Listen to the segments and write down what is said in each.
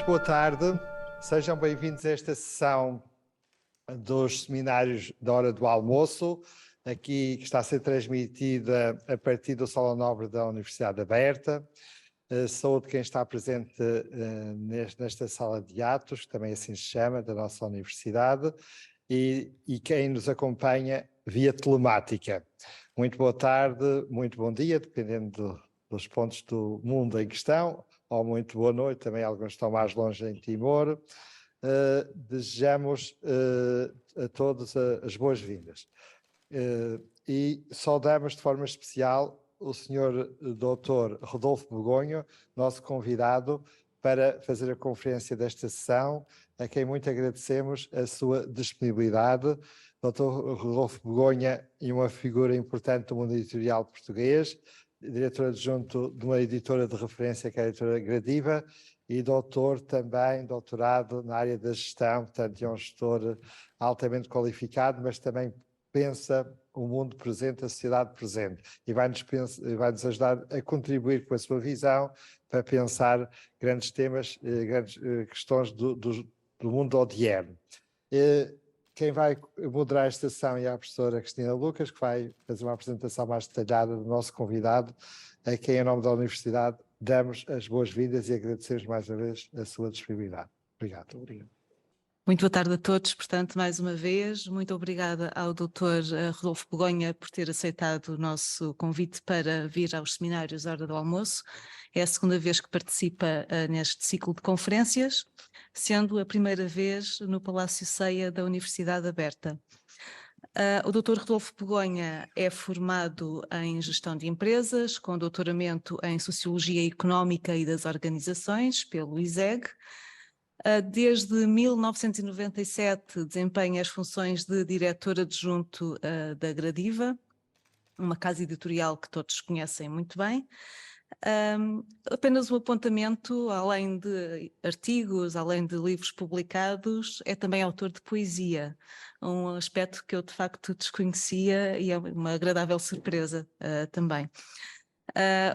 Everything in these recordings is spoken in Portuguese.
boa tarde, sejam bem-vindos a esta sessão dos seminários da hora do almoço, aqui que está a ser transmitida a partir do Salão Nobre da Universidade Aberta. Saúde quem está presente nesta sala de atos, que também assim se chama, da nossa universidade, e quem nos acompanha via telemática. Muito boa tarde, muito bom dia, dependendo dos pontos do mundo em questão, ou muito boa noite, também alguns estão mais longe em Timor. Desejamos a todos as boas-vindas. E saudamos de forma especial o Sr. Dr. Rodolfo Begonha, nosso convidado para fazer a conferência desta sessão, a quem muito agradecemos a sua disponibilidade. Dr. Rodolfo Begonha é uma figura importante do mundo editorial português, diretor adjunto de uma editora de referência que é a editora Gradiva, e doutorado na área da gestão, portanto é um gestor altamente qualificado, mas também pensa o mundo presente, a sociedade presente, e vai-nos ajudar a contribuir com a sua visão para pensar grandes temas, grandes questões do mundo odierno. Quem vai moderar esta sessão é a professora Cristina Lucas, que vai fazer uma apresentação mais detalhada do nosso convidado, a quem, em nome da Universidade, damos as boas-vindas e agradecemos mais uma vez a sua disponibilidade. Obrigado. Obrigado. Muito boa tarde a todos, portanto, mais uma vez, muito obrigada ao Dr. Rodolfo Begonha por ter aceitado o nosso convite para vir aos seminários à hora do almoço. É a segunda vez que participa neste ciclo de conferências, sendo a primeira vez no Palácio Ceia da Universidade Aberta. O Dr. Rodolfo Begonha é formado em Gestão de Empresas, com doutoramento em Sociologia Económica e das Organizações, pelo ISEG. Desde 1997 desempenha as funções de diretor adjunto da Gradiva, uma casa editorial que todos conhecem muito bem. Apenas um apontamento, além de artigos, além de livros publicados, é também autor de poesia, um aspecto que eu de facto desconhecia e é uma agradável surpresa também.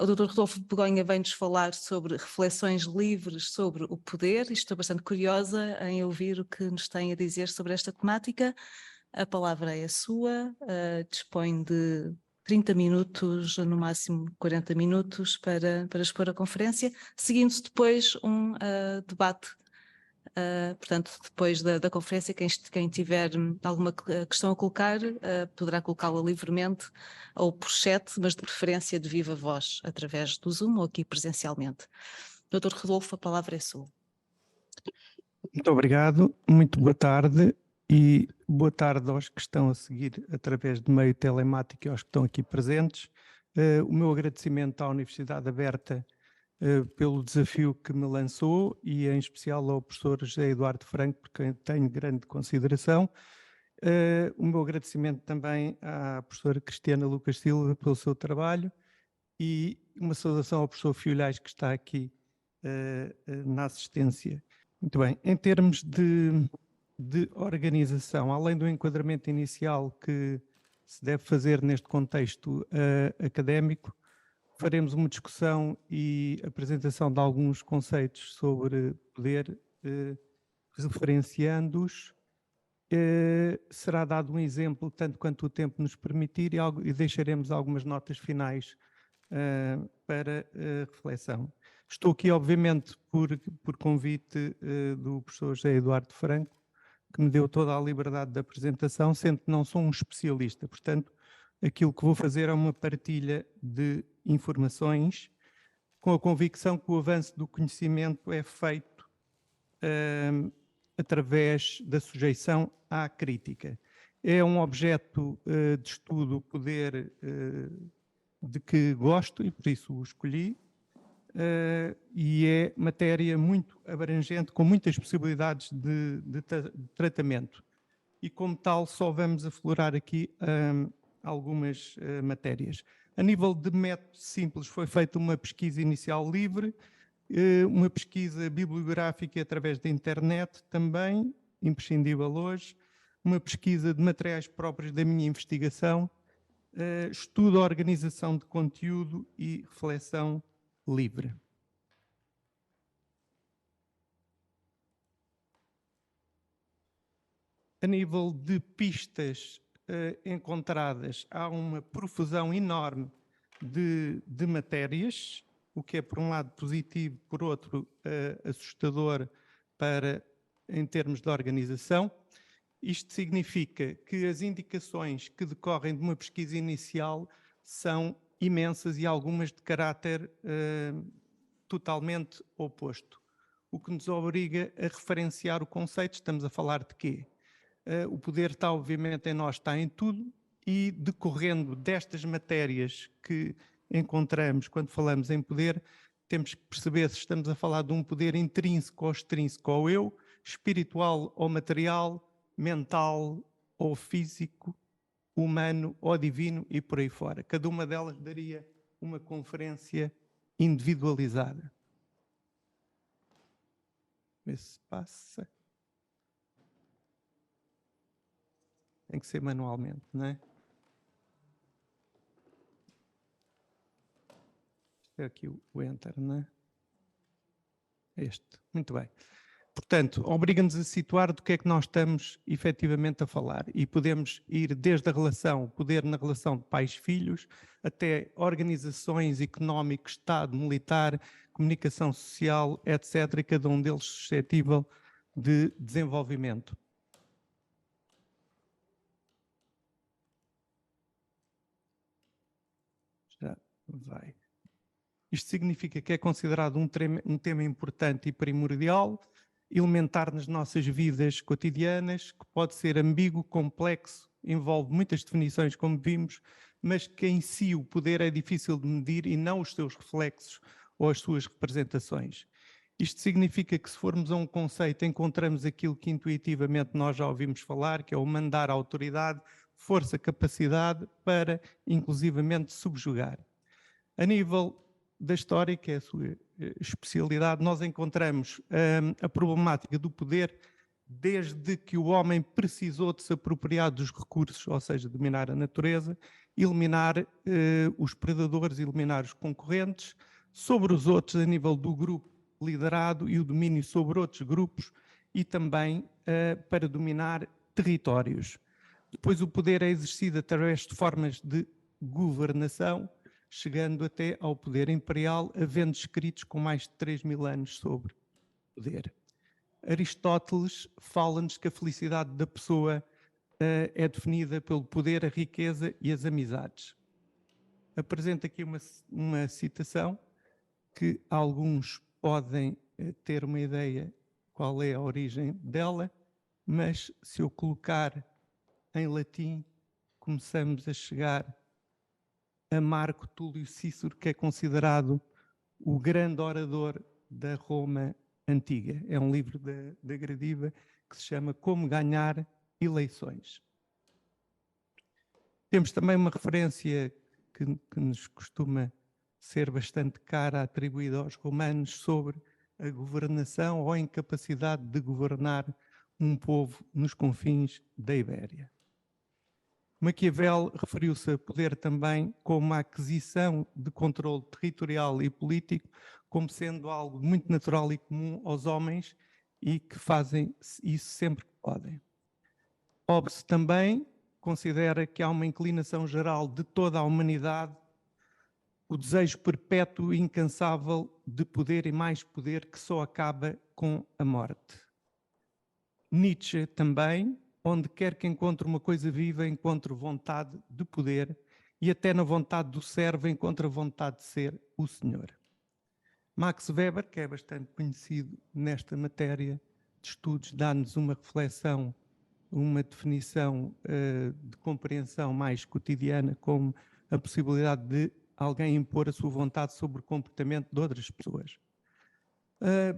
O Dr. Rodolfo Begonha vem-nos falar sobre reflexões livres sobre o poder, e estou bastante curiosa em ouvir o que nos tem a dizer sobre esta temática. A palavra é sua, dispõe de 30 minutos, no máximo 40 minutos, para expor a conferência, seguindo-se depois um debate. Portanto, depois da conferência, quem tiver alguma questão a colocar, poderá colocá-la livremente ou por chat, mas de preferência de viva voz, através do Zoom ou aqui presencialmente. Dr. Rodolfo, a palavra é sua. Muito obrigado, muito boa tarde e boa tarde aos que estão a seguir através de meio telemático e aos que estão aqui presentes. O meu agradecimento à Universidade Aberta pelo desafio que me lançou e em especial ao professor José Eduardo Franco, por quem tenho grande consideração. O meu agradecimento também à professora Cristina Lucas Silva pelo seu trabalho e uma saudação ao professor Fiolhais que está aqui na assistência. Muito bem, em termos de organização, além do enquadramento inicial que se deve fazer neste contexto académico, faremos uma discussão e apresentação de alguns conceitos sobre poder, referenciando-os. Será dado um exemplo, tanto quanto o tempo nos permitir, e deixaremos algumas notas finais para reflexão. Estou aqui, obviamente, por convite do professor José Eduardo Franco, que me deu toda a liberdade de apresentação, sendo que não sou um especialista. Portanto, aquilo que vou fazer é uma partilha de informações com a convicção que o avanço do conhecimento é feito através da sujeição à crítica. É um objeto de estudo, o poder de que gosto e por isso o escolhi, e é matéria muito abrangente, com muitas possibilidades de tratamento. E como tal, só vamos aflorar aqui algumas matérias. A nível de método simples, foi feita uma pesquisa inicial livre, uma pesquisa bibliográfica através da internet também, imprescindível hoje, uma pesquisa de materiais próprios da minha investigação, estudo a organização de conteúdo e reflexão livre. A nível de pistas encontradas, há uma profusão enorme de matérias, o que é por um lado positivo, por outro assustador em termos de organização. Isto significa que as indicações que decorrem de uma pesquisa inicial são imensas e algumas de caráter totalmente oposto, o que nos obriga a referenciar o conceito. Estamos a falar de quê? O poder está obviamente em nós, está em tudo, e decorrendo destas matérias que encontramos quando falamos em poder, temos que perceber se estamos a falar de um poder intrínseco ou extrínseco ao eu, espiritual ou material, mental ou físico, humano ou divino e por aí fora. Cada uma delas daria uma conferência individualizada. Vê se passa. Tem que ser manualmente, não é? É aqui o Enter, não é? Este. Muito bem. Portanto, obriga-nos a situar do que é que nós estamos efetivamente a falar, e podemos ir desde a relação, poder na relação de pais-filhos, até organizações económicas, Estado, militar, comunicação social, etc., e cada um deles suscetível de desenvolvimento. Já vai. Isto significa que é considerado um tema importante e primordial, elementar nas nossas vidas cotidianas, que pode ser ambíguo, complexo, envolve muitas definições, como vimos, mas que em si o poder é difícil de medir e não os seus reflexos ou as suas representações. Isto significa que, se formos a um conceito, encontramos aquilo que intuitivamente nós já ouvimos falar, que é o mandar à autoridade, força, capacidade para, inclusivamente, subjugar. A nível da história, que é a sua especialidade, nós encontramos a problemática do poder desde que o homem precisou de se apropriar dos recursos, ou seja, dominar a natureza, eliminar os predadores, eliminar os concorrentes, sobre os outros a nível do grupo liderado e o domínio sobre outros grupos, e também para dominar territórios. Depois o poder é exercido através de formas de governação, chegando até ao poder imperial, havendo escritos com mais de 3.000 anos sobre poder. Aristóteles fala-nos que a felicidade da pessoa é definida pelo poder, a riqueza e as amizades. Apresento aqui uma citação que alguns podem ter uma ideia qual é a origem dela, mas se eu colocar em latim, começamos a chegar a Marco Túlio Cícero, que é considerado o grande orador da Roma antiga. É um livro da Gradiva que se chama Como Ganhar Eleições. Temos também uma referência que nos costuma ser bastante cara, atribuída aos romanos, sobre a governação ou a incapacidade de governar um povo nos confins da Ibéria. Maquiavel referiu-se a poder também como a aquisição de controle territorial e político, como sendo algo muito natural e comum aos homens e que fazem isso sempre que podem. Hobbes também considera que há uma inclinação geral de toda a humanidade, o desejo perpétuo e incansável de poder e mais poder que só acaba com a morte. Nietzsche também, onde quer que encontre uma coisa viva, encontre vontade de poder, e até na vontade do servo encontra vontade de ser o senhor. Max Weber, que é bastante conhecido nesta matéria de estudos, dá-nos uma reflexão, uma definição de compreensão mais cotidiana, como a possibilidade de alguém impor a sua vontade sobre o comportamento de outras pessoas.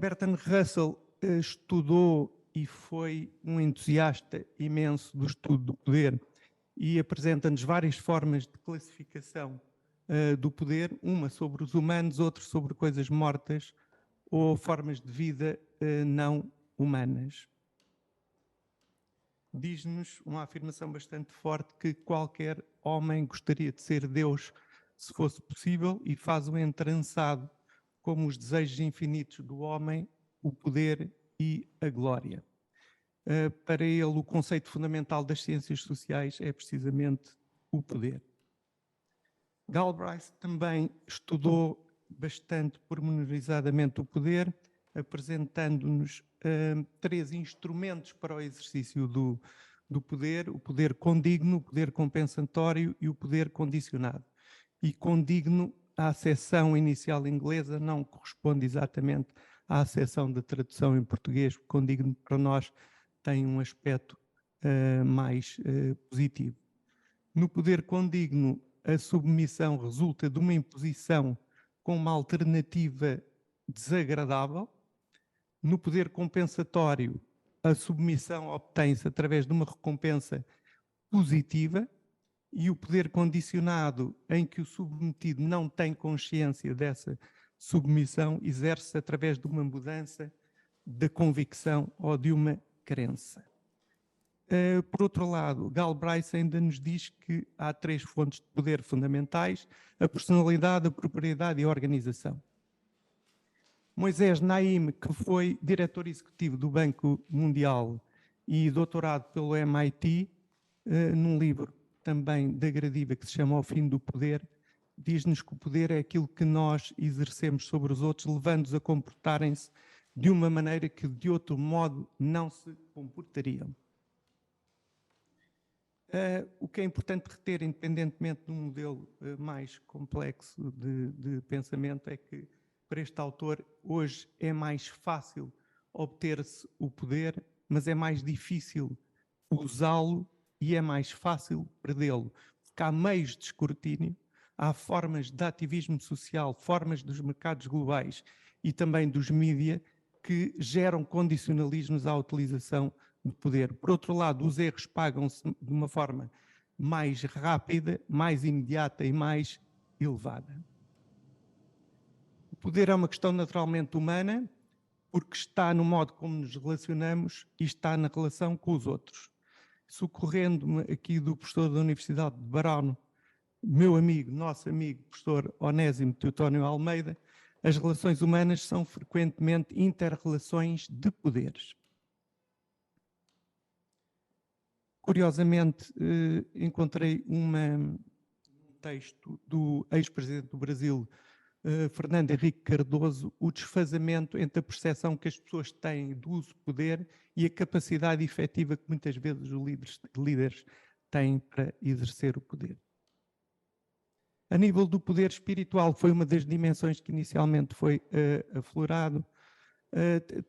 Bertrand Russell estudou e foi um entusiasta imenso do estudo do poder e apresenta-nos várias formas de classificação do poder, uma sobre os humanos, outra sobre coisas mortas ou formas de vida não humanas. Diz-nos uma afirmação bastante forte que qualquer homem gostaria de ser Deus se fosse possível, e faz um entrançado como os desejos infinitos do homem, o poder e a glória. Para ele, o conceito fundamental das ciências sociais é precisamente o poder. Galbraith também estudou bastante pormenorizadamente o poder, apresentando-nos 3 instrumentos para o exercício do poder: o poder condigno, o poder compensatório e o poder condicionado. E condigno, a acepção inicial inglesa não corresponde exatamente à acepção da tradução em português. Condigno para nós tem um aspecto mais positivo. No poder condigno, a submissão resulta de uma imposição com uma alternativa desagradável. No poder compensatório, a submissão obtém-se através de uma recompensa positiva, e o poder condicionado, em que o submetido não tem consciência dessa submissão, exerce-se através de uma mudança da convicção ou de uma crença. Por outro lado, Galbraith ainda nos diz que há 3 fontes de poder fundamentais: a personalidade, a propriedade e a organização. Moisés Naim, que foi diretor executivo do Banco Mundial e doutorado pelo MIT, num livro também da Gradiva que se chama O Fim do Poder, diz-nos que o poder é aquilo que nós exercemos sobre os outros, levando-os a comportarem-se de uma maneira que de outro modo não se comportariam. O que é importante reter, independentemente de um modelo mais complexo de pensamento, é que para este autor hoje é mais fácil obter-se o poder, mas é mais difícil usá-lo e é mais fácil perdê-lo, porque há meios de escrutínio, há formas de ativismo social, formas dos mercados globais e também dos mídia que geram condicionalismos à utilização do poder. Por outro lado, os erros pagam-se de uma forma mais rápida, mais imediata e mais elevada. O poder é uma questão naturalmente humana, porque está no modo como nos relacionamos e está na relação com os outros. Socorrendo-me aqui do professor da Universidade de Barão, meu amigo, nosso amigo, professor Onésimo Teutónio Almeida, as relações humanas são frequentemente inter-relações de poderes. Curiosamente, encontrei um texto do ex-presidente do Brasil, Fernando Henrique Cardoso, o desfazamento entre a percepção que as pessoas têm do uso do poder e a capacidade efetiva que muitas vezes os líderes têm para exercer o poder. A nível do poder espiritual, foi uma das dimensões que inicialmente foi aflorado.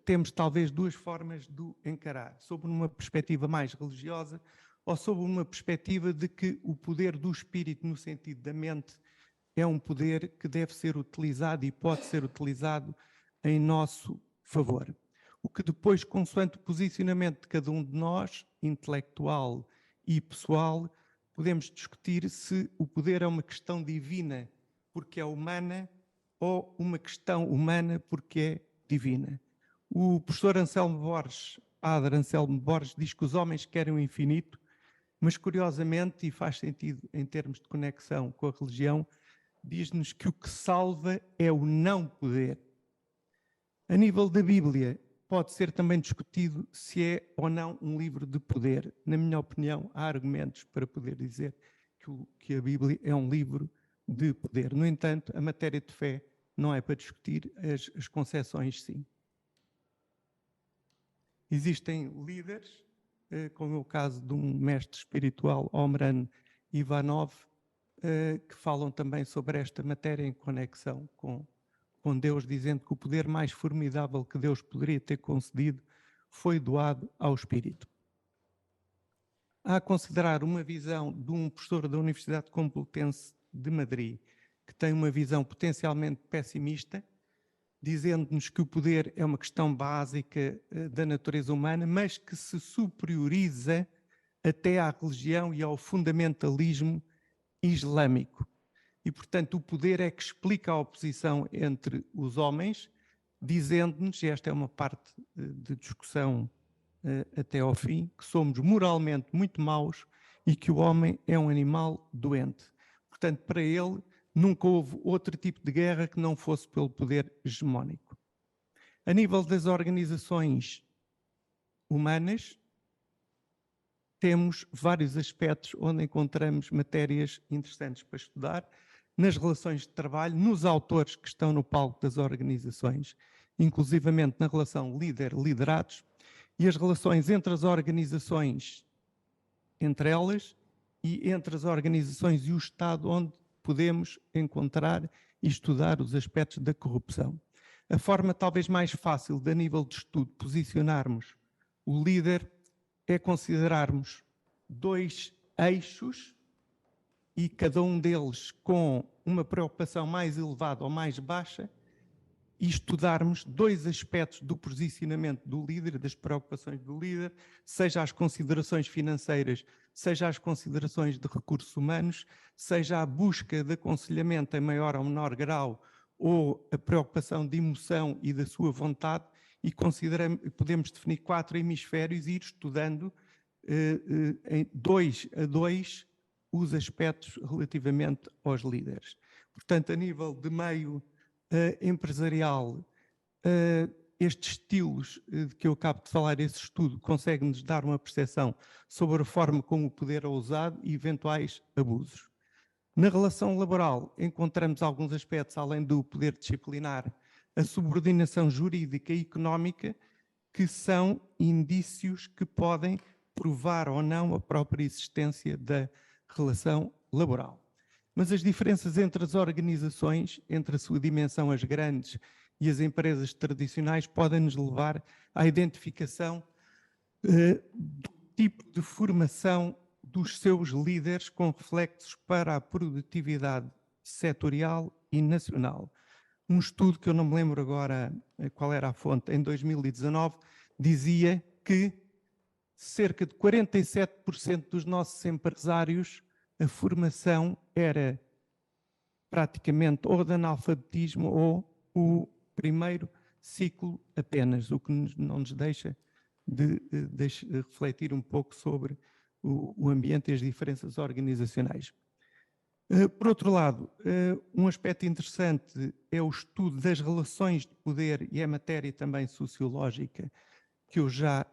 Temos talvez 2 formas de o encarar: sob uma perspectiva mais religiosa ou sob uma perspectiva de que o poder do espírito, no sentido da mente, é um poder que deve ser utilizado e pode ser utilizado em nosso favor. O que depois, consoante o posicionamento de cada um de nós, intelectual e pessoal, podemos discutir se o poder é uma questão divina porque é humana ou uma questão humana porque é divina. O professor Anselmo Borges, padre Anselmo Borges, diz que os homens querem o infinito, mas curiosamente, e faz sentido em termos de conexão com a religião, diz-nos que o que salva é o não poder. A nível da Bíblia, pode ser também discutido se é ou não um livro de poder. Na minha opinião, há argumentos para poder dizer que a Bíblia é um livro de poder. No entanto, a matéria de fé não é para discutir, as concessões sim. Existem líderes, como é o caso de um mestre espiritual, Omran Ivanov, que falam também sobre esta matéria em conexão com Deus, dizendo que o poder mais formidável que Deus poderia ter concedido foi doado ao Espírito. Há a considerar uma visão de um professor da Universidade Complutense de Madrid, que tem uma visão potencialmente pessimista, dizendo-nos que o poder é uma questão básica da natureza humana, mas que se superioriza até à religião e ao fundamentalismo islâmico. E, portanto, o poder é que explica a oposição entre os homens, dizendo-nos, e esta é uma parte de discussão até ao fim, que somos moralmente muito maus e que o homem é um animal doente. Portanto, para ele, nunca houve outro tipo de guerra que não fosse pelo poder hegemónico. A nível das organizações humanas, temos vários aspectos onde encontramos matérias interessantes para estudar, nas relações de trabalho, nos autores que estão no palco das organizações, inclusivamente na relação líder-liderados, e as relações entre as organizações, entre elas, e entre as organizações e o Estado, onde podemos encontrar e estudar os aspectos da corrupção. A forma talvez mais fácil, de a nível de estudo, posicionarmos o líder é considerarmos dois eixos e cada um deles com uma preocupação mais elevada ou mais baixa e estudarmos dois aspectos do posicionamento do líder, das preocupações do líder, seja as considerações financeiras, seja as considerações de recursos humanos, seja a busca de aconselhamento em maior ou menor grau ou a preocupação de emoção e da sua vontade, e podemos definir 4 hemisférios e ir estudando em 2 a 2 os aspectos relativamente aos líderes. Portanto, a nível de meio empresarial, estes estilos de que eu acabo de falar, esse estudo, consegue-nos dar uma percepção sobre a forma como o poder é usado e eventuais abusos. Na relação laboral, encontramos alguns aspectos, além do poder disciplinar, a subordinação jurídica e económica, que são indícios que podem provar ou não a própria existência da relação laboral. Mas as diferenças entre as organizações, entre a sua dimensão, as grandes e as empresas tradicionais, podem nos levar à identificação do tipo de formação dos seus líderes com reflexos para a produtividade setorial e nacional. Um estudo que eu não me lembro agora qual era a fonte, em 2019, dizia que cerca de 47% dos nossos empresários, a formação era praticamente ou de analfabetismo ou o primeiro ciclo apenas, o que não nos deixa de refletir um pouco sobre o ambiente e as diferenças organizacionais. Por outro lado, um aspecto interessante é o estudo das relações de poder, e é matéria também sociológica que eu já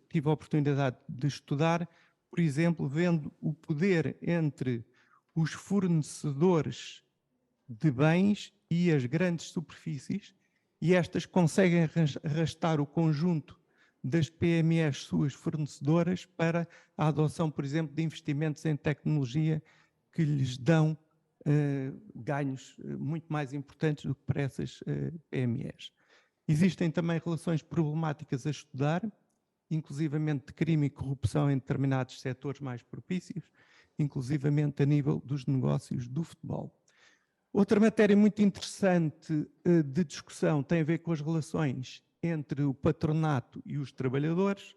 tive a oportunidade de estudar, por exemplo, vendo o poder entre os fornecedores de bens e as grandes superfícies, e estas conseguem arrastar o conjunto das PMEs suas fornecedoras para a adoção, por exemplo, de investimentos em tecnologia que lhes dão ganhos muito mais importantes do que para essas PMEs. Existem também relações problemáticas a estudar, inclusivamente de crime e corrupção em determinados setores mais propícios, inclusivamente a nível dos negócios do futebol. Outra matéria muito interessante de discussão tem a ver com as relações entre o patronato e os trabalhadores,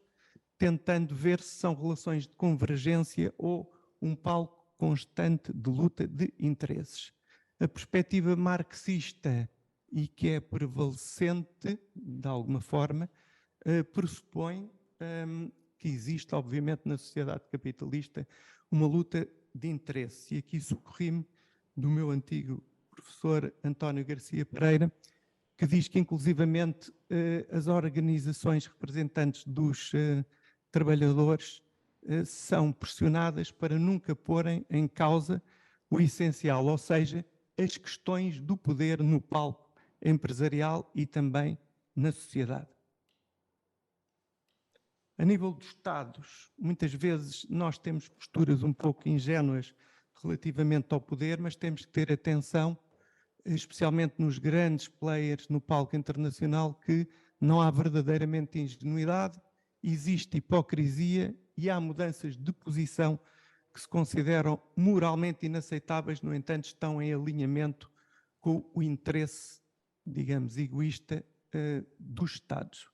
tentando ver se são relações de convergência ou um palco constante de luta de interesses. A perspectiva marxista, e que é prevalecente, de alguma forma, pressupõe que existe, obviamente, na sociedade capitalista, uma luta de interesse. E aqui socorri-me do meu antigo professor António Garcia Pereira, que diz que, inclusivamente, as organizações representantes dos trabalhadores são pressionadas para nunca porem em causa o essencial, ou seja, as questões do poder no palco empresarial e também na sociedade. A nível dos Estados, muitas vezes nós temos posturas um pouco ingênuas relativamente ao poder, mas temos que ter atenção, especialmente nos grandes players no palco internacional, que não há verdadeiramente ingenuidade, existe hipocrisia e há mudanças de posição que se consideram moralmente inaceitáveis, no entanto estão em alinhamento com o interesse, digamos, egoísta dos Estados.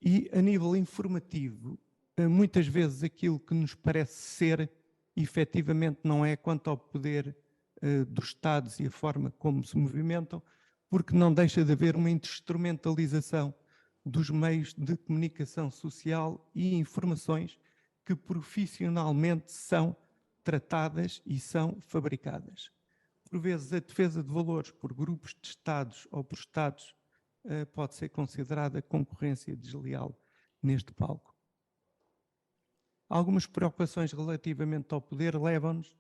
E a nível informativo, muitas vezes aquilo que nos parece ser, efetivamente não é quanto ao poder dos Estados e a forma como se movimentam, porque não deixa de haver uma instrumentalização dos meios de comunicação social e informações que profissionalmente são tratadas e são fabricadas. Por vezes, a defesa de valores por grupos de Estados ou por Estados pode ser considerada concorrência desleal neste palco. Algumas preocupações relativamente ao poder levam-nos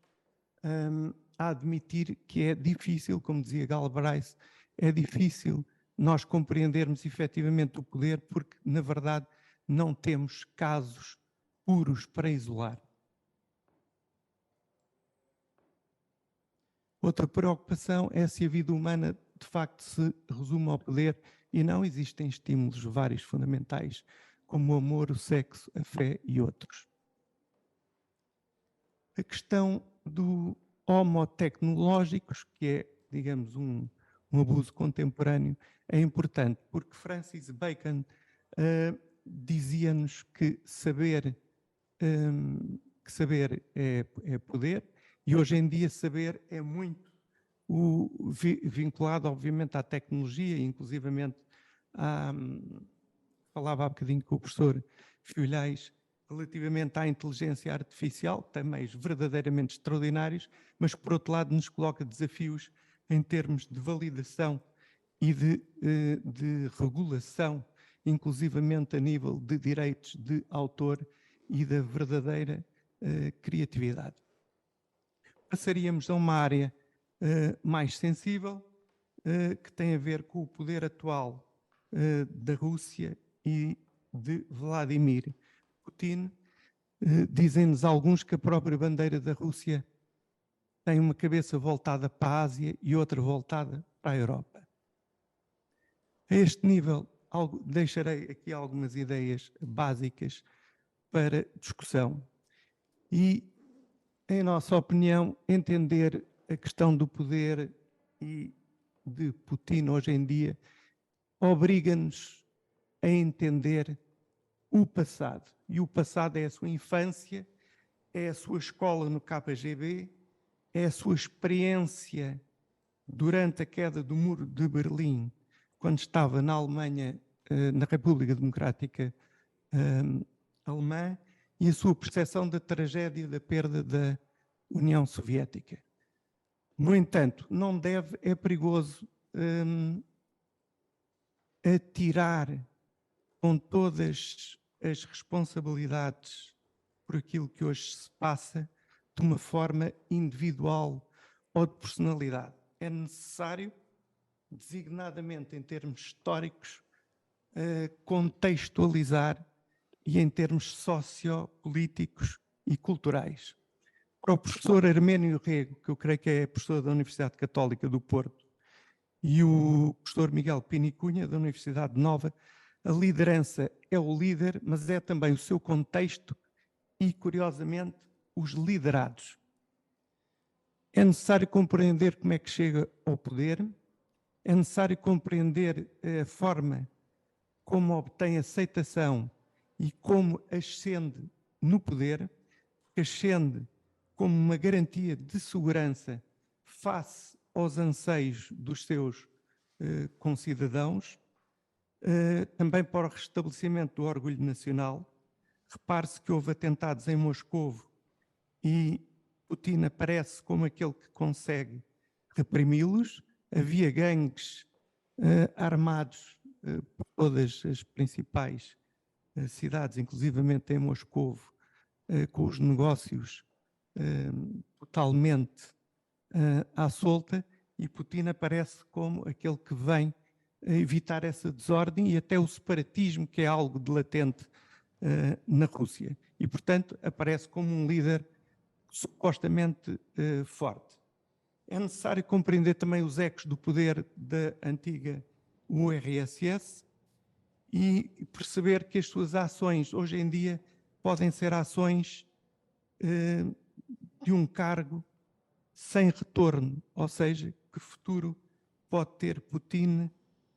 a admitir que é difícil, como dizia Galbraith, é difícil nós compreendermos efetivamente o poder porque, na verdade, não temos casos puros para isolar. Outra preocupação é se a vida humana de facto se resume ao poder e não existem estímulos vários fundamentais, como o amor, o sexo, a fé e outros. A questão do homotecnológicos, que é, digamos, um abuso contemporâneo, é importante, porque Francis Bacon dizia-nos que saber é poder, e hoje em dia saber é muito vinculado, obviamente, à tecnologia, inclusivamente falava há bocadinho com o professor Filhais, relativamente à inteligência artificial, tem meios verdadeiramente extraordinários, mas por outro lado nos coloca desafios em termos de validação e de regulação, inclusivamente a nível de direitos de autor e da verdadeira criatividade. Passaríamos a uma área mais sensível, que tem a ver com o poder atual da Rússia e de Vladimir Putin. Dizem-nos alguns que a própria bandeira da Rússia tem uma cabeça voltada para a Ásia e outra voltada para a Europa. A este nível, deixarei aqui algumas ideias básicas para discussão e, em nossa opinião, entender a questão do poder e de Putin hoje em dia obriga-nos a entender o passado. E o passado é a sua infância, é a sua escola no KGB, é a sua experiência durante a queda do Muro de Berlim, quando estava na Alemanha, na República Democrática Alemã, e a sua percepção da tragédia da perda da União Soviética. No entanto, é perigoso atirar com todas as responsabilidades por aquilo que hoje se passa de uma forma individual ou de personalidade. É necessário, designadamente em termos históricos, contextualizar e em termos sociopolíticos e culturais. Para o professor Herménio Rego, que eu creio que é professor da Universidade Católica do Porto, e o professor Miguel Pinicunha, da Universidade Nova, a liderança é o líder, mas é também o seu contexto e, curiosamente, os liderados. É necessário compreender como é que chega ao poder, é necessário compreender a forma como obtém aceitação e como ascende no poder, que ascende como uma garantia de segurança face aos anseios dos seus concidadãos, também para o restabelecimento do orgulho nacional. Repare-se que houve atentados em Moscovo e Putin aparece como aquele que consegue reprimi-los. Havia gangues armados por todas as principais cidades, inclusivamente em Moscovo, com os negócios totalmente à solta, e Putin aparece como aquele que vem a evitar essa desordem e até o separatismo, que é algo de latente na Rússia. E, portanto, aparece como um líder supostamente forte. É necessário compreender também os ecos do poder da antiga URSS e perceber que as suas ações, hoje em dia, podem ser ações de um cargo sem retorno, ou seja, que futuro pode ter Putin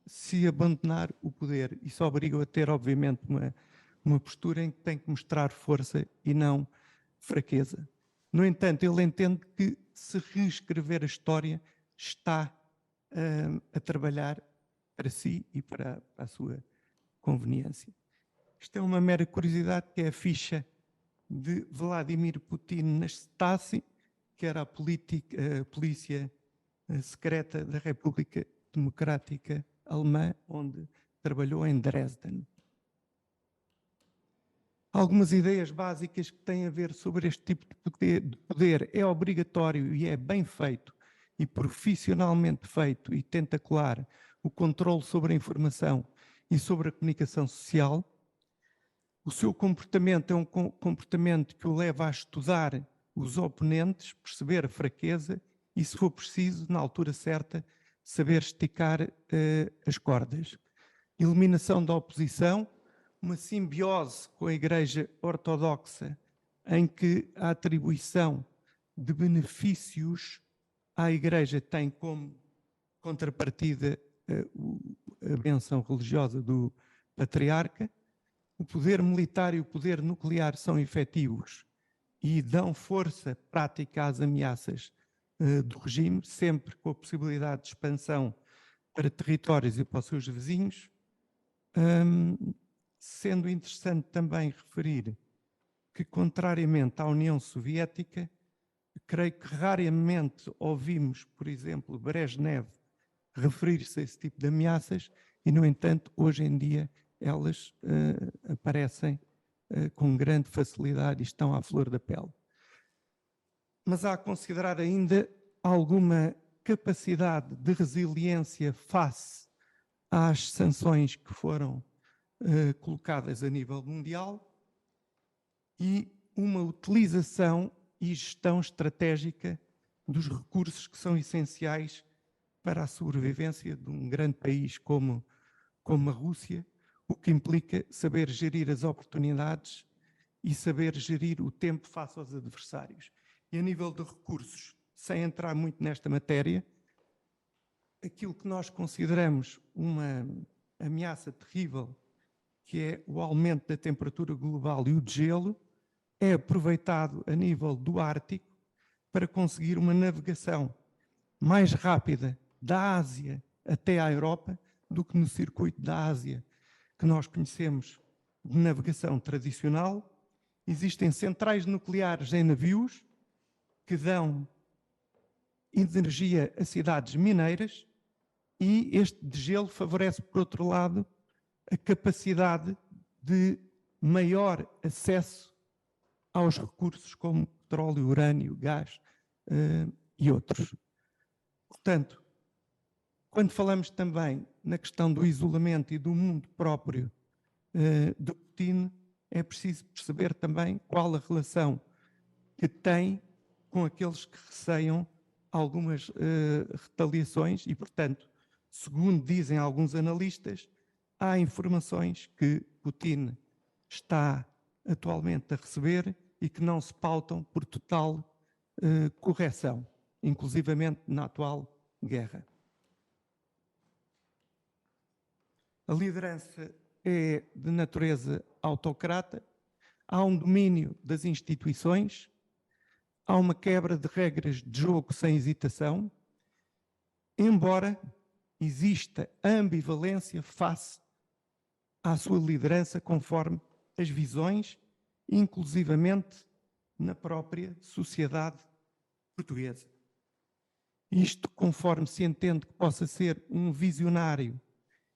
se abandonar o poder. Isso obriga a ter, obviamente, uma postura em que tem que mostrar força e não fraqueza. No entanto, ele entende que se reescrever a história está a trabalhar para si e para a sua conveniência. Isto é uma mera curiosidade, que é a ficha de Vladimir Putin na Stasi, que era a polícia secreta da República Democrática Alemã, onde trabalhou em Dresden. Algumas ideias básicas que têm a ver sobre este tipo de poder. É obrigatório e é bem feito e profissionalmente feito e tentacular o controle sobre a informação e sobre a comunicação social. O seu comportamento é um comportamento que o leva a estudar os oponentes, perceber a fraqueza e, se for preciso, na altura certa, saber esticar as cordas. Eliminação da oposição, uma simbiose com a Igreja Ortodoxa, em que a atribuição de benefícios à Igreja tem como contrapartida a bênção religiosa do patriarca. O poder militar e o poder nuclear são efetivos e dão força prática às ameaças do regime, sempre com a possibilidade de expansão para territórios e para os seus vizinhos. Sendo interessante também referir que, contrariamente à União Soviética, creio que raramente ouvimos, por exemplo, Brezhnev referir-se a esse tipo de ameaças e, no entanto, hoje em dia elas aparecem com grande facilidade e estão à flor da pele. Mas há a considerar ainda alguma capacidade de resiliência face às sanções que foram colocadas a nível mundial e uma utilização e gestão estratégica dos recursos que são essenciais para a sobrevivência de um grande país como a Rússia, o que implica saber gerir as oportunidades e saber gerir o tempo face aos adversários. E a nível de recursos, sem entrar muito nesta matéria, aquilo que nós consideramos uma ameaça terrível, que é o aumento da temperatura global e o degelo, é aproveitado a nível do Ártico para conseguir uma navegação mais rápida da Ásia até à Europa do que no circuito da Ásia que nós conhecemos de navegação tradicional. Existem centrais nucleares em navios que dão energia a cidades mineiras e este degelo favorece, por outro lado, a capacidade de maior acesso aos recursos como petróleo, urânio, gás e outros. Portanto, quando falamos também na questão do isolamento e do mundo próprio de Putin, é preciso perceber também qual a relação que tem com aqueles que receiam algumas retaliações e, portanto, segundo dizem alguns analistas, há informações que Putin está atualmente a receber e que não se pautam por total correção, inclusivamente na atual guerra. A liderança é de natureza autocrata, há um domínio das instituições, há uma quebra de regras de jogo sem hesitação, embora exista ambivalência face à sua liderança conforme as visões, inclusivamente na própria sociedade portuguesa. Isto conforme se entende que possa ser um visionário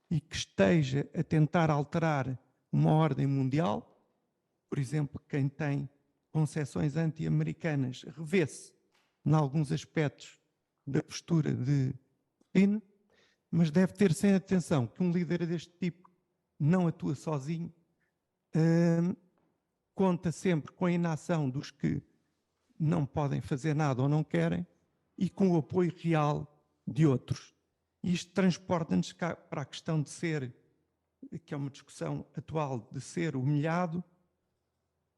e que esteja a tentar alterar uma ordem mundial. Por exemplo, quem tem concepções anti-americanas revê-se em alguns aspectos da postura de Putin, mas deve ter sem atenção que um líder deste tipo não atua sozinho, conta sempre com a inação dos que não podem fazer nada ou não querem e com o apoio real de outros. Isto transporta-nos para a questão de ser, que é uma discussão atual, de ser humilhado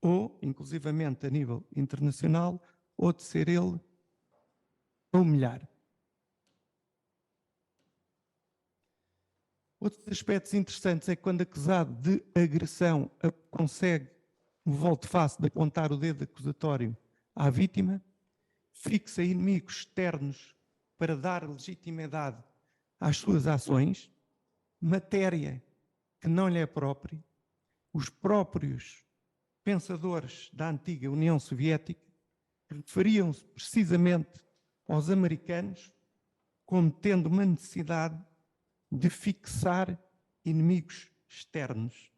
ou, inclusivamente a nível internacional, ou de ser ele a humilhar. Outros aspectos interessantes é que quando acusado de agressão consegue o volte-face de apontar o dedo acusatório à vítima, fixa inimigos externos para dar legitimidade às suas ações, matéria que não lhe é própria. Os próprios pensadores da antiga União Soviética referiam-se precisamente aos americanos como tendo uma necessidade de fixar inimigos externos.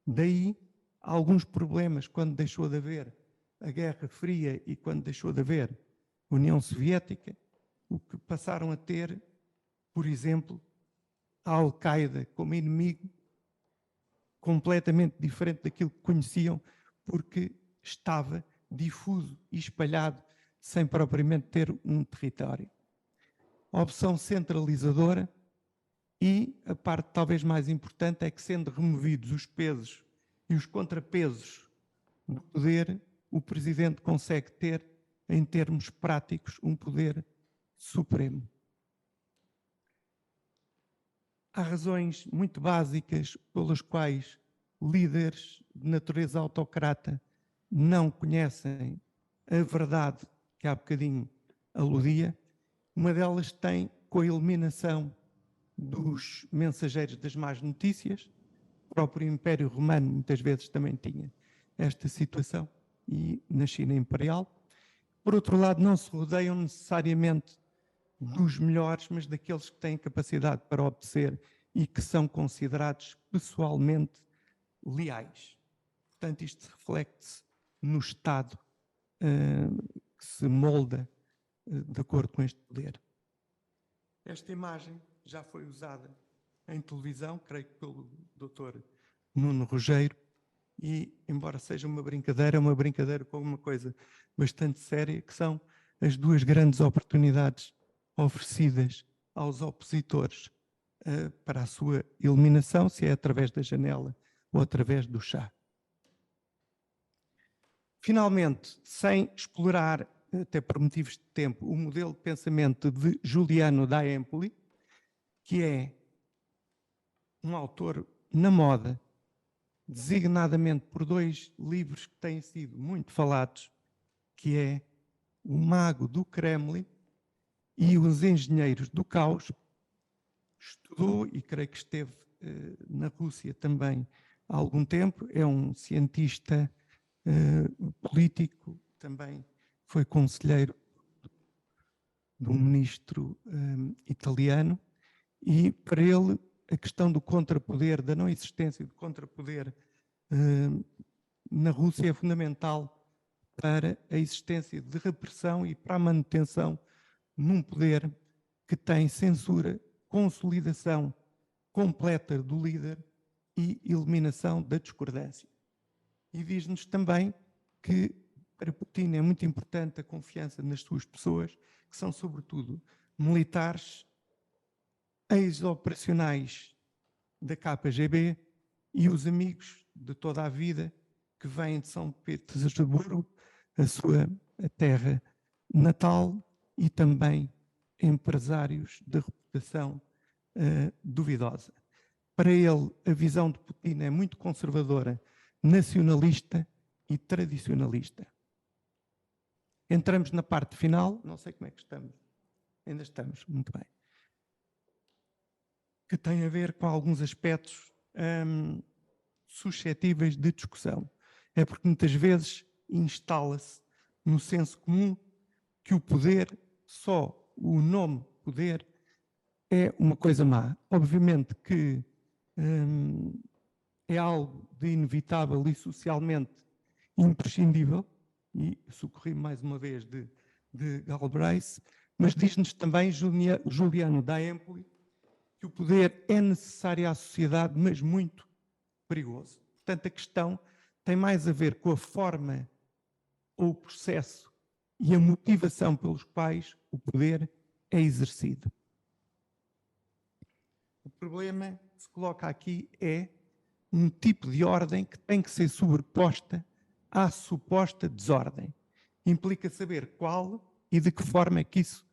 Daí alguns problemas quando deixou de haver a Guerra Fria e quando deixou de haver União Soviética, o que passaram a ter, por exemplo, a Al-Qaeda como inimigo completamente diferente daquilo que conheciam, porque estava difuso e espalhado sem propriamente ter um território. A opção centralizadora e a parte talvez mais importante é que, sendo removidos os pesos e os contrapesos do poder, o Presidente consegue ter, em termos práticos, um poder supremo. Há razões muito básicas pelas quais líderes de natureza autocrata não conhecem a verdade que há bocadinho aludia. Uma delas tem com a eliminação dos mensageiros das más notícias. O próprio Império Romano muitas vezes também tinha esta situação, e na China Imperial. Por outro lado, não se rodeiam necessariamente dos melhores, mas daqueles que têm capacidade para obedecer e que são considerados pessoalmente leais. Portanto, isto reflete-se no Estado que se molda de acordo com este poder. Esta imagem já foi usada em televisão, creio que pelo Dr. Nuno Rogério, e, embora seja uma brincadeira com uma coisa bastante séria, que são as duas grandes oportunidades oferecidas aos opositores para a sua eliminação, se é através da janela ou através do chá. Finalmente, sem explorar, até por motivos de tempo, o modelo de pensamento de Giuliano da Empoli, que é um autor na moda, designadamente por dois livros que têm sido muito falados, que é O Mago do Kremlin e Os Engenheiros do Caos. Estudou e creio que esteve na Rússia também há algum tempo. É um cientista político, também foi conselheiro do ministro italiano, e para ele a questão do contrapoder, da não existência de contrapoder na Rússia é fundamental para a existência de repressão e para a manutenção num poder que tem censura, consolidação completa do líder e eliminação da discordância. E diz-nos também que para Putin é muito importante a confiança nas suas pessoas, que são sobretudo militares, ex-operacionais da KGB e os amigos de toda a vida que vêm de São Petersburgo, a sua terra natal, e também empresários de reputação duvidosa. Para ele, a visão de Putin é muito conservadora, nacionalista e tradicionalista. Entramos na parte final, não sei como é que estamos, ainda estamos, muito bem, que tem a ver com alguns aspectos suscetíveis de discussão. É porque muitas vezes instala-se no senso comum que o poder, só o nome poder, é uma coisa má. Obviamente que é algo de inevitável e socialmente imprescindível, e socorri mais uma vez de Galbraith, mas diz-nos também Giuliano da Empoli que o poder é necessário à sociedade, mas muito perigoso. Portanto, a questão tem mais a ver com a forma ou o processo e a motivação pelos quais o poder é exercido. O problema que se coloca aqui é um tipo de ordem que tem que ser sobreposta à suposta desordem. Implica saber qual e de que forma é que isso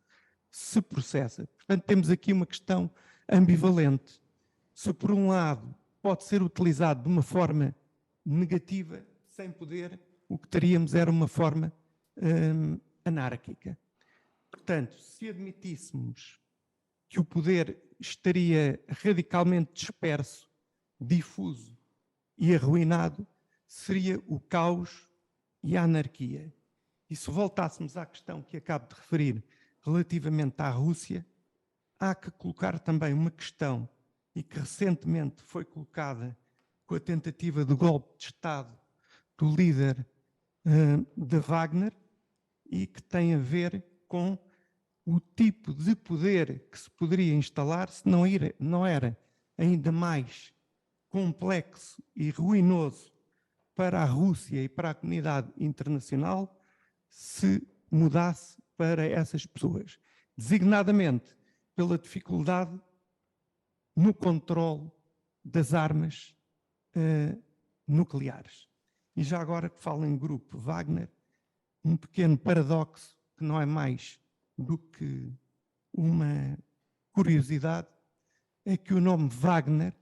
se processa. Portanto, temos aqui uma questão ambivalente. Se, por um lado, pode ser utilizado de uma forma negativa, sem poder, o que teríamos era uma forma anárquica. Portanto, se admitíssemos que o poder estaria radicalmente disperso, difuso e arruinado, seria o caos e a anarquia. E se voltássemos à questão que acabo de referir relativamente à Rússia, há que colocar também uma questão, e que recentemente foi colocada com a tentativa de golpe de Estado do líder de Wagner e que tem a ver com o tipo de poder que se poderia instalar se não era ainda mais complexo e ruinoso para a Rússia e para a comunidade internacional se mudasse para essas pessoas, designadamente pela dificuldade no controle das armas nucleares. E já agora que falo em grupo Wagner, um pequeno paradoxo que não é mais do que uma curiosidade é que o nome Wagner,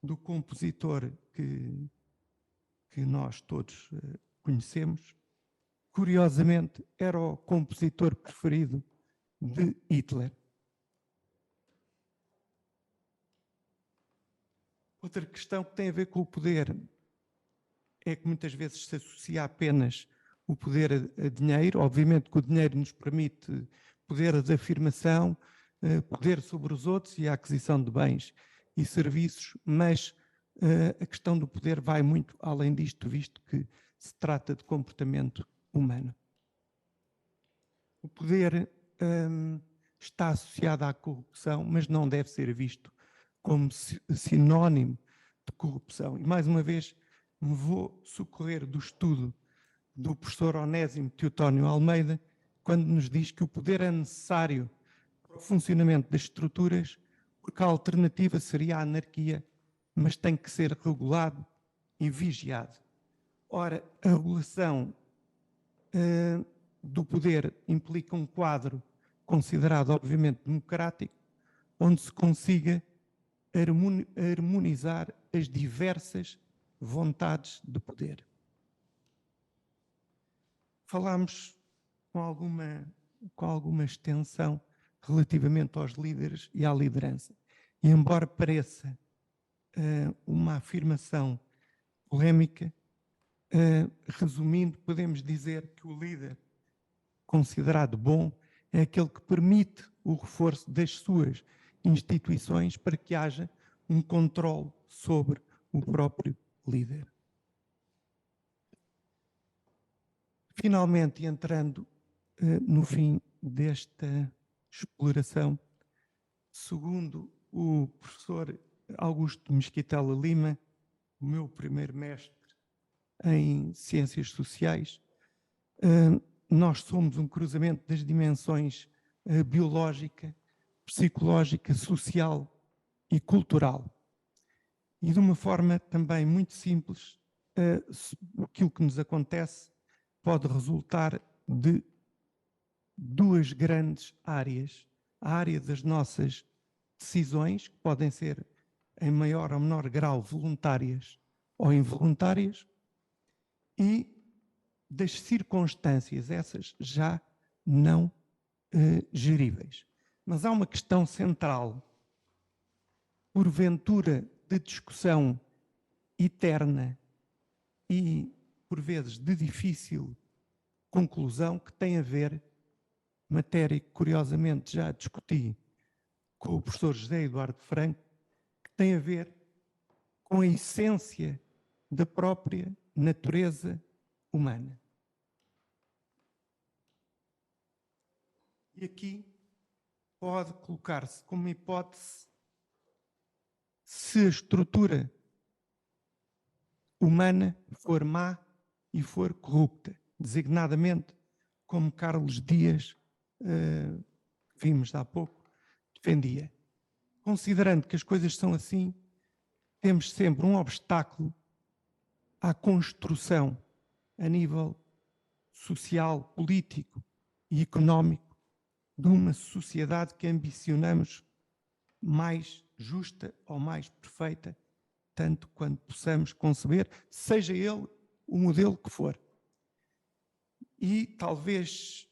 do compositor que nós todos conhecemos, curiosamente era o compositor preferido de Hitler. Outra questão que tem a ver com o poder é que muitas vezes se associa apenas o poder a dinheiro. Obviamente que o dinheiro nos permite poder de afirmação, poder sobre os outros e a aquisição de bens e serviços, mas a questão do poder vai muito além disto, visto que se trata de comportamento humano. O poder está associado à corrupção, mas não deve ser visto como sinónimo de corrupção. E mais uma vez me vou socorrer do estudo do professor Onésimo Teotónio Almeida, quando nos diz que o poder é necessário para o funcionamento das estruturas, porque a alternativa seria a anarquia, mas tem que ser regulado e vigiado. Ora, a regulação do poder implica um quadro considerado, obviamente, democrático, onde se consiga harmonizar as diversas vontades de poder. Falámos com alguma extensão relativamente aos líderes e à liderança. E embora pareça uma afirmação polémica, resumindo, podemos dizer que o líder considerado bom é aquele que permite o reforço das suas instituições para que haja um controle sobre o próprio líder. Finalmente, entrando no fim desta exploração, segundo o professor Augusto Mesquitela Lima, o meu primeiro mestre em Ciências Sociais, nós somos um cruzamento das dimensões biológica, psicológica, social e cultural. E de uma forma também muito simples, aquilo que nos acontece pode resultar de duas grandes áreas. A área das nossas decisões, que podem ser em maior ou menor grau voluntárias ou involuntárias, e das circunstâncias, essas já não geríveis. Mas há uma questão central, porventura de discussão eterna e, por vezes, de difícil conclusão, que tem a ver, matéria que curiosamente já discuti com o professor José Eduardo Franco, que tem a ver com a essência da própria natureza humana. E aqui pode colocar-se como hipótese se a estrutura humana for má e for corrupta, designadamente como Carlos Dias, vimos há pouco, defendia. Considerando que as coisas são assim, temos sempre um obstáculo à construção a nível social, político e económico de uma sociedade que ambicionamos mais justa ou mais perfeita, tanto quanto possamos conceber, seja ele o modelo que for. E talvez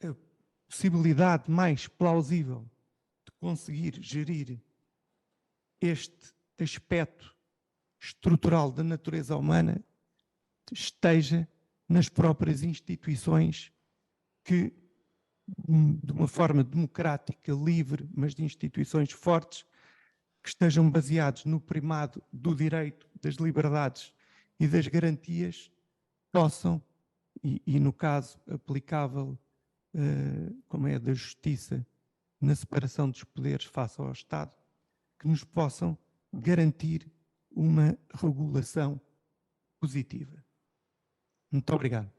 a possibilidade mais plausível de conseguir gerir este aspecto estrutural da natureza humana esteja nas próprias instituições que, de uma forma democrática, livre, mas de instituições fortes, que estejam baseados no primado do direito, das liberdades e das garantias, possam, e no caso aplicável, como é da justiça, na separação dos poderes face ao Estado, que nos possam garantir uma regulação positiva. Muito obrigado.